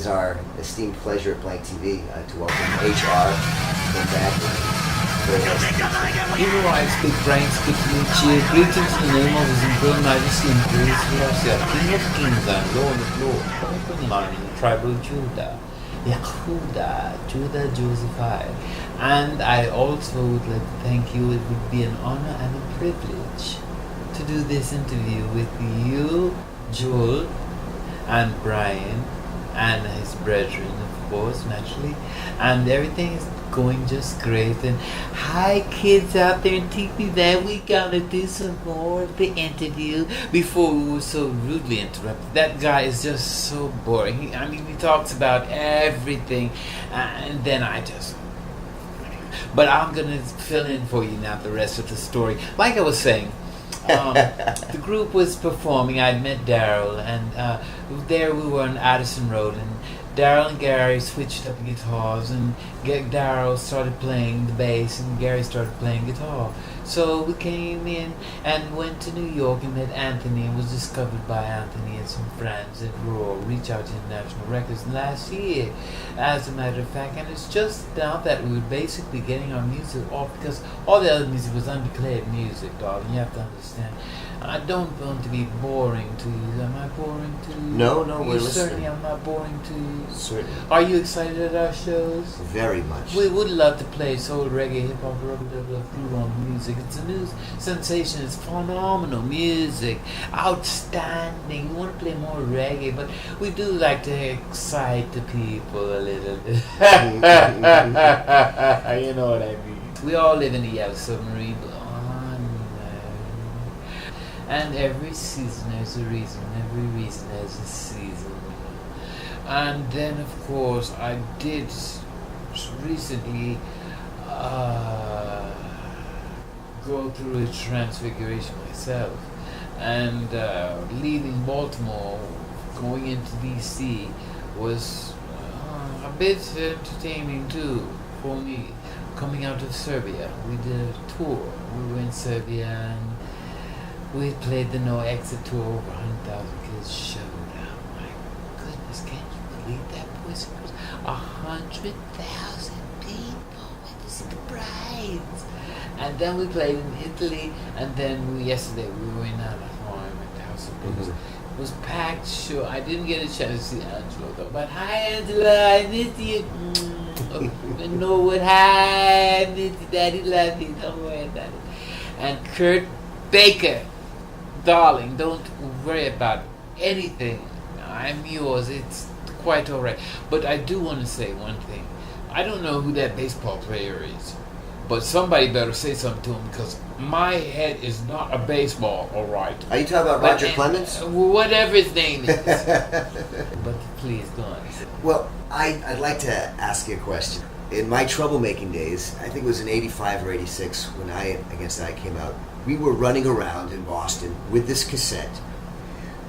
is our esteemed pleasure at Blank TV to welcome HR. Came back. You know, I speak Brian, speak Lucia. Greetings in the name of His Imperial Majesty and praise Lord, King of Kings and Lord of Lords, conquering land in the tribal Judah, Yehuda, Judah, Josephi. And I also would like to thank you. It would be an honor and a privilege to do this interview with you, Joel, and Brian, and his brethren, of course, naturally. And everything is going just great. And hi, kids out there in TV Land. We gotta do some more of the interview before we were so rudely interrupted. That guy is just so boring. He talks about everything, and then I just. But I'm gonna fill in for you now the rest of the story. Like I was saying. The group was performing. I'd met Daryl, and there we were on Addison Road, and Daryl and Gary switched up guitars, and Daryl started playing the bass, and Gary started playing guitar. So we came in and went to New York and met Anthony, and was discovered by Anthony and some friends at Raw, Reach Out International Records last year, as a matter of fact. And it's just now that we were basically getting our music off, because all the other music was undeclared music, darling. You have to understand. I don't want to be boring to you. Am I boring to you? No, we're listening. Certainly I'm not boring to you. Certainly. Are you excited at our shows? Very much. We would love to play soul, reggae, hip hop, rock, groove music. It's a new sensation. It's phenomenal music, outstanding. We want to play more reggae, but we do like to excite the people a little bit. You know what I mean? We all live in the Yellow Submarine. And every season has a reason, every reason has a season. And then, of course, I did recently go through a transfiguration myself. And leaving Baltimore, going into D.C. was a bit entertaining too for me. Coming out of Serbia, we did a tour. We were in Serbia, and we played the No Exit tour. Over 100,000 kids showed up. My goodness, can you believe that, boys? 100,000 people went to see the brides. And then we played in Italy, and then yesterday we were in Anaheim at the House of Blues. It was packed, sure. I didn't get a chance to see Angelo though. But hi, Angela, I miss you. No, what? Hi, I miss you. Daddy loves you. Don't worry about it. And Kurt Baker. Darling, don't worry about anything. I'm yours. It's quite all right. But I do want to say one thing. I don't know who that baseball player is, but somebody better say something to him, because my head is not a baseball, all right? Are you talking about Roger Clemens? Whatever his name is. But please, go on. Well, I'd like to ask you a question. In my troublemaking days, I think it was in 85 or 86 when Against I came out, we were running around in Boston with this cassette,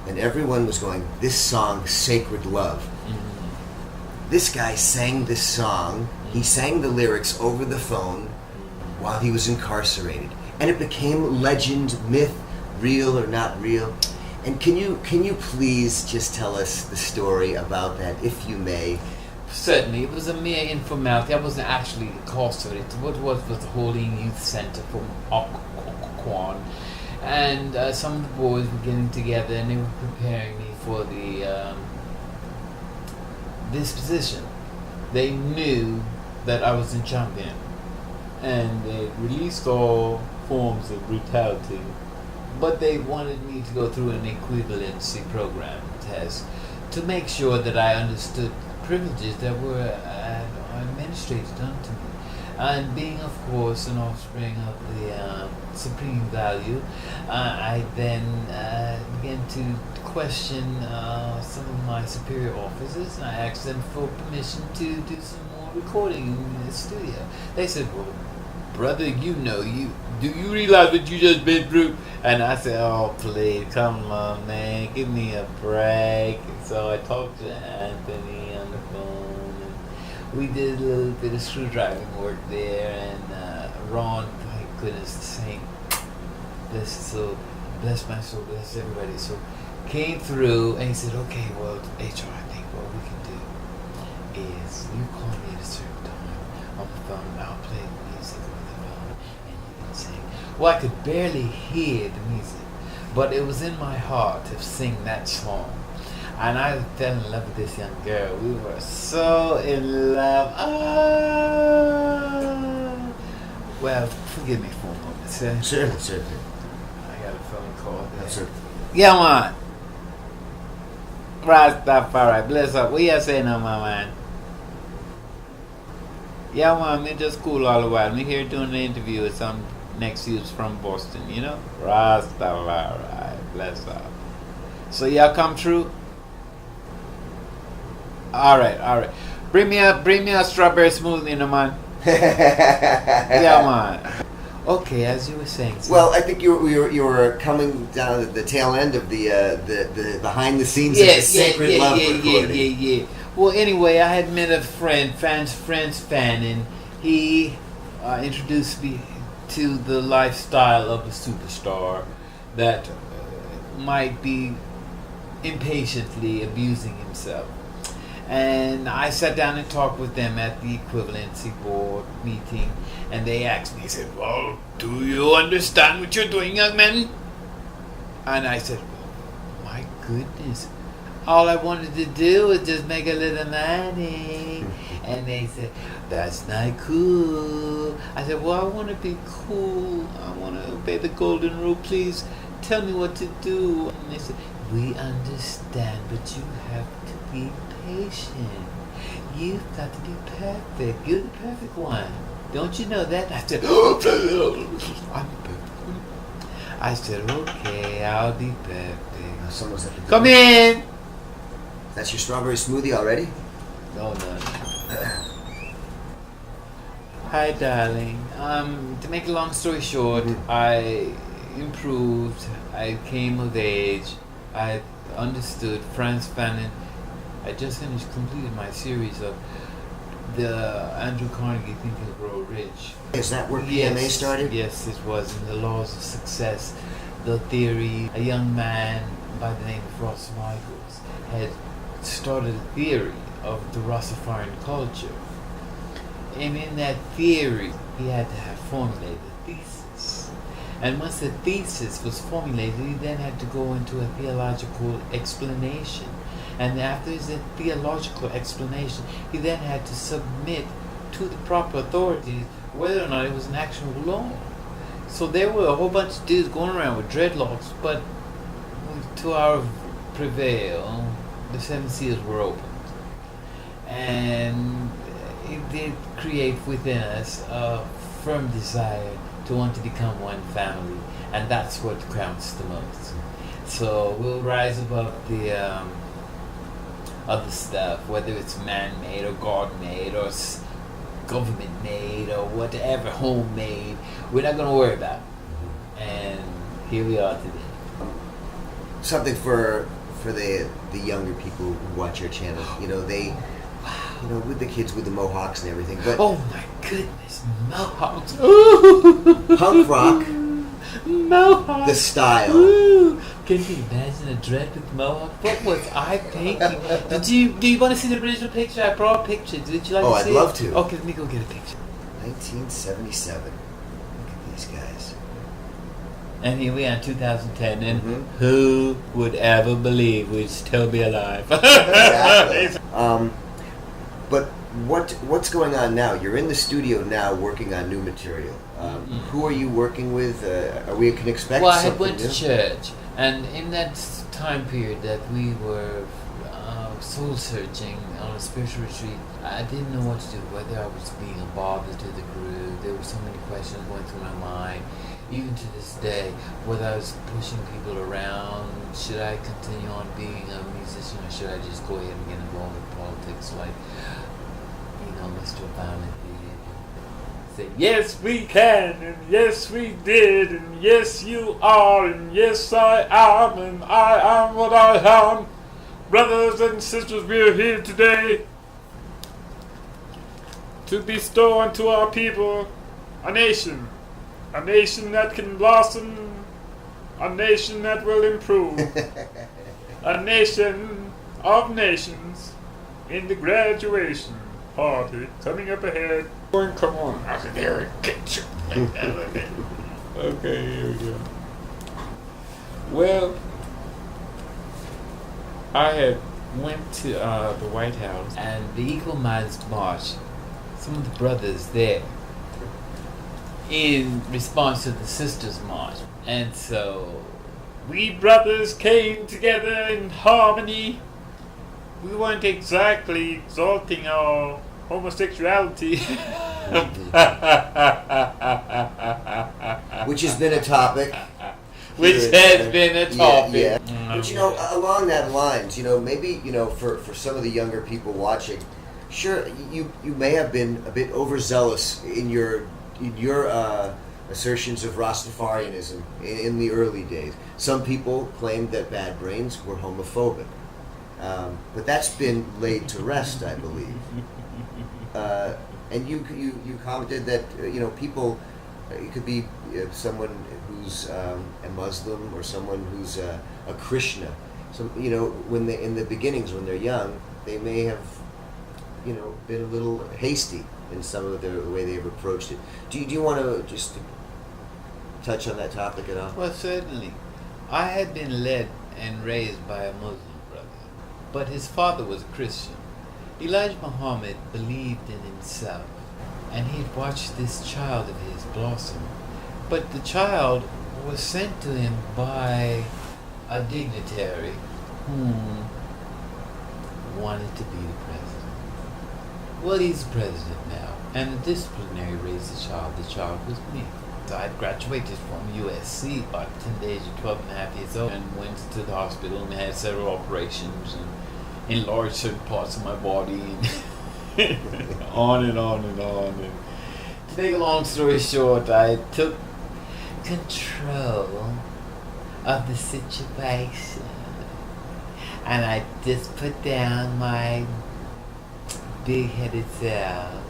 and everyone was going, this song, Sacred Love. Mm-hmm. This guy sang this song. Mm-hmm. He sang the lyrics over the phone while he was incarcerated, and it became legend, myth, real or not real. And can you please just tell us the story about that, if you may? Certainly, it was a mere informality. I wasn't actually incarcerated. What it was the Holy Youth Center from Occoquan, and some of the boys were getting together, and they were preparing me for the this position. They knew that I was in Champion, and they released all forms of brutality, but they wanted me to go through an equivalency program test to make sure that I understood privileges that were administrated unto me. And being, of course, an offspring of the supreme value, I then began to question some of my superior officers, and I asked them for permission to do some more recording in the studio. They said, well, brother, do you realize what you just been through? And I said, oh, please, come on, man, give me a break. And so I talked to Anthony on the phone, and we did a little bit of screwdriving work there, and Ron, my goodness, the saint, bless my soul, bless everybody. So came through, and he said, okay, well, HR, I think what we can do is you call me at a certain time on the phone, I'll play music on the phone, and you can sing. Well, I could barely hear the music, but it was in my heart to sing that song. And I fell in love with this young girl. We were so in love. Well, forgive me for a moment, sir. Certainly. I got a phone call there. Sir. Yeah, man. Rastafari, bless up. What you saying now, my man? Yeah, man, me just cool all the while. Me here doing the interview with some next youths from Boston, you know? Rastafari, bless up. So y'all come through? Alright. Bring me a strawberry smoothie, no, man. Yeah, man. Okay, as you were saying. So Well, I think you were coming down at the tail end of the behind the scenes of the Sacred Love recording. Yeah. Well, anyway, I had met a friend, Franz Fan, and he introduced me to the lifestyle of a superstar that might be impatiently abusing himself. And I sat down and talked with them at the equivalency board meeting, and they asked me, they said, well, do you understand what you're doing, young man? And I said, my goodness, all I wanted to do was just make a little money. And they said, that's not cool. I said, well, I want to be cool. I want to obey the golden rule. Please tell me what to do. And they said, we understand, but you have to be patient. You've got to be perfect. You're the perfect one. Don't you know that? I said, I'm perfect. I said, okay, I'll be perfect. Someone's at the door. Come in. That's your strawberry smoothie already? No. Hi, darling. To make a long story short, I improved. I came of age. I understood Franz Fanon. I just completed my series of the Andrew Carnegie Think and Grow Rich. Is that where PMA started? Yes, it was in the Laws of Success. The theory, a young man by the name of Ross Michaels had started a theory of the Rastafarian culture. And in that theory, he had to have formulated a thesis. And once the thesis was formulated, he then had to go into a theological explanation. And after his theological explanation, he then had to submit to the proper authorities whether or not it was an actual law. So there were a whole bunch of dudes going around with dreadlocks, but to our prevail, the seven seals were opened. And it did create within us a firm desire to want to become one family, and that's what counts the most. So we'll rise above the other stuff, whether it's man-made or God-made or government-made or whatever, homemade. We're not going to worry about it. And here we are today. Something for the younger people who watch your channel. You know, with the kids with the mohawks and everything. But oh my goodness, mohawks! Punk rock, mohawks, the style. Ooh. Can you imagine a dread with mohawk? What was I thinking? Do you want to see the original picture? I brought a picture. Did you like to see it? Oh, I'd love to. Okay, let me go get a picture. 1977. Look at these guys. And here we are in 2010, and who would ever believe we'd still be alive? Exactly. But what's going on now? You're in the studio now working on new material. Who are you working with? We can expect well, I something went new? to church, and in that time period that we were soul searching on a spiritual retreat, I didn't know what to do, whether I was being a bother to the group. There were so many questions going through my mind, even to this day, whether I was pushing people around. Should I continue on being a musician, or should I just go ahead and get involved with politics like, Mr. Obama did? Say, yes we can, and yes we did, and yes you are, and yes I am, and I am what I am. Brothers and sisters, we are here today to bestow unto our people a nation that can blossom, a nation that will improve, a nation of nations in the graduation party coming up ahead. Come on. I said, there, get you. Okay, here we go. Well, I had went to the White House and the Eagle Minds March. Some of the brothers there in response to the Sisters March, and so we brothers came together in harmony. We weren't exactly exalting our homosexuality. Which has been a topic. Which has been a topic. Yeah. But along that lines, maybe, for some of the younger people watching, sure, you may have been a bit overzealous in your assertions of Rastafarianism in the early days. Some people claimed that Bad Brains were homophobic. But that's been laid to rest, I believe. And you commented that people, it could be someone who's a Muslim or someone who's a Krishna. So when they in the beginnings, when they're young, they may have been a little hasty in some of the way they've approached it. Do you want to just touch on that topic at all? Well, certainly. I had been led and raised by a Muslim brother, but his father was a Christian. Elijah Muhammad believed in himself, and he'd watched this child of his blossom. But the child was sent to him by a dignitary who wanted to be the president. Well, he's the president now, and the disciplinary raised the child. The child was me. So I graduated from USC about 10 days or 12 and a half years old, and went to the hospital and had several operations and enlarged certain parts of my body and on and on and on. And to make a long story short, I took control of the situation, and I just put down my big-headed self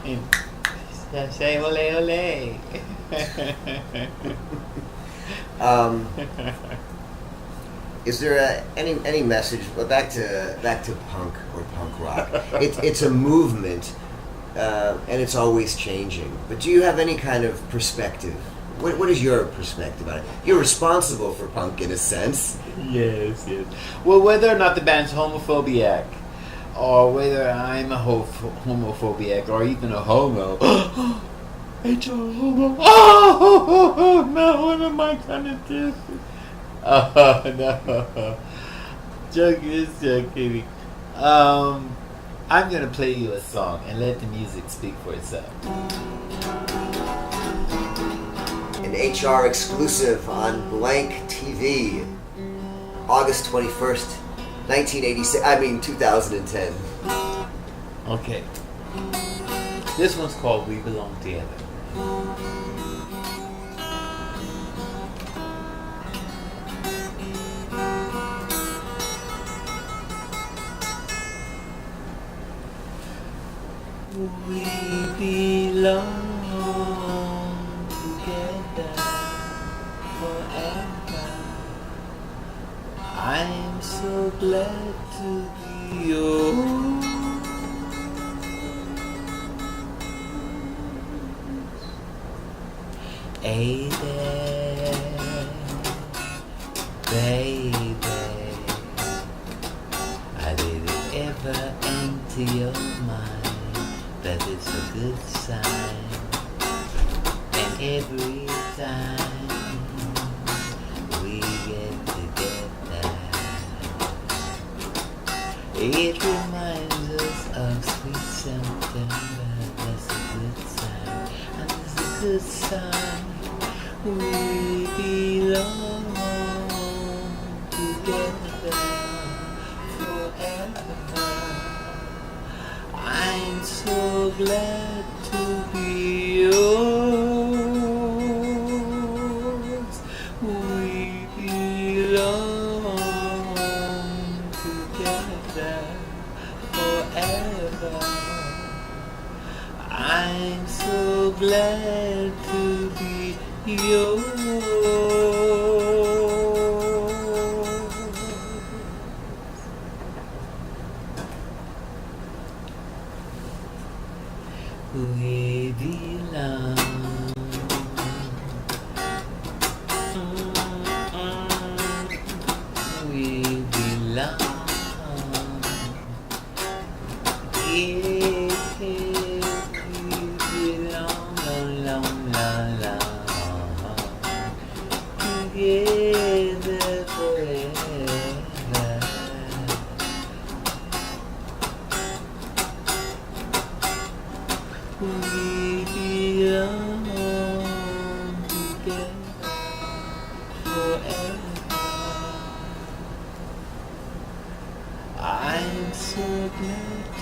and say ole ole. Is there any message? Well, back to punk or punk rock. It's a movement, and it's always changing. But do you have any kind of perspective? What is your perspective on it? You're responsible for punk in a sense. Yes. Well, whether or not the band's homophobic, or whether I'm a homophobic, or even a homo. It's a homo. Oh, no, what am I gonna do? Oh, no. Joking. I'm gonna play you a song and let the music speak for itself. An HR exclusive on Blank TV, August 21st, 2010. Okay. This one's called We Belong Together. We belong together forever. I'm so glad to be yours. Hey there, baby. I didn't ever enter your mind. That it's a good sign, and every time we get together, it reminds us of sweet September. That's a good sign, and it's a good sign. We belong together forever. I'm so glad to be yours. We belong together forever. I'm so glad to be yours.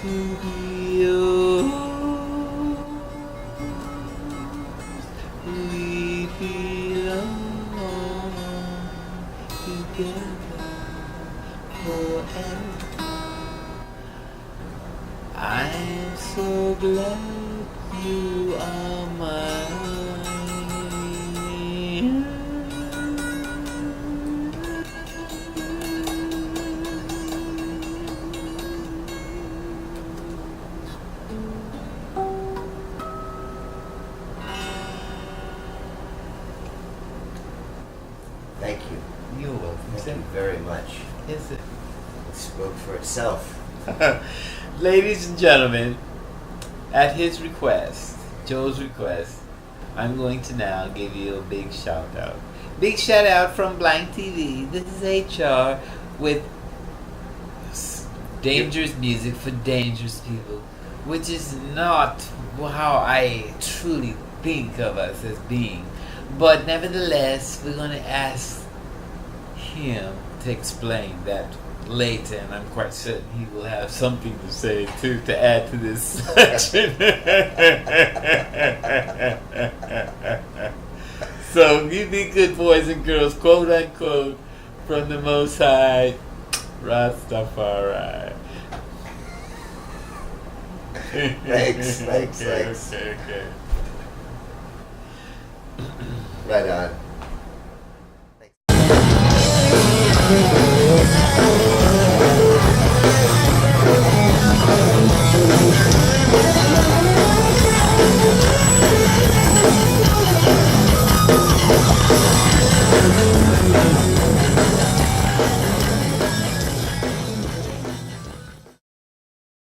to be yours. We belong together forever. I'm so glad you are mine. Thank you. You're welcome. Thank you very much. Yes, sir. It spoke for itself. Ladies and gentlemen, at his request, Joe's request, I'm going to now give you a big shout out. Big shout out from Blank TV. This is HR with dangerous music for dangerous people, which is not how I truly think of us as being. But nevertheless, we're going to ask him to explain that later, and I'm quite certain he will have something to say too to add to this section. So you be good boys and girls, quote unquote, from the Most High, Rastafari. Thanks. Okay. Right on.